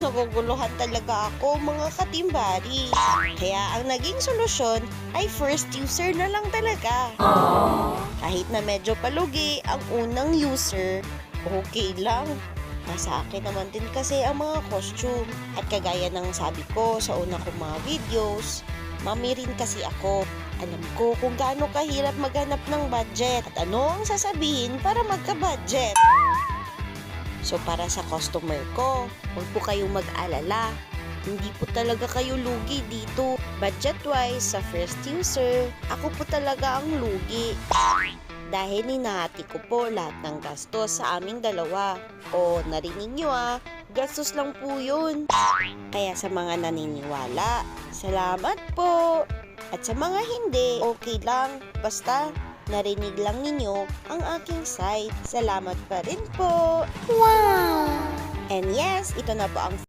Naguguluhan talaga ako mga katimbari. Kaya ang naging solusyon ay first user na lang talaga. Kahit na medyo palugi ang unang user, okay lang. Nasa akin naman din kasi ang mga costume. At kagaya ng sabi ko sa una kong mga videos, mami rin kasi ako. Alam ko kung gaano kahirap maghanap ng budget at ano ang sasabihin para magka-budget. So para sa customer ko, huwag po kayong mag-alala. Hindi po talaga kayo lugi dito. Budget-wise, sa first user, ako po talaga ang lugi. Dahil hinahati ko po lahat ng gastos sa aming dalawa. O narinig nyo gastos lang po yun. Kaya sa mga naniniwala, salamat po. At sa mga hindi, okay lang. Basta narinig lang ninyo ang aking side. Salamat pa rin po. Wow! And yes, ito na po ang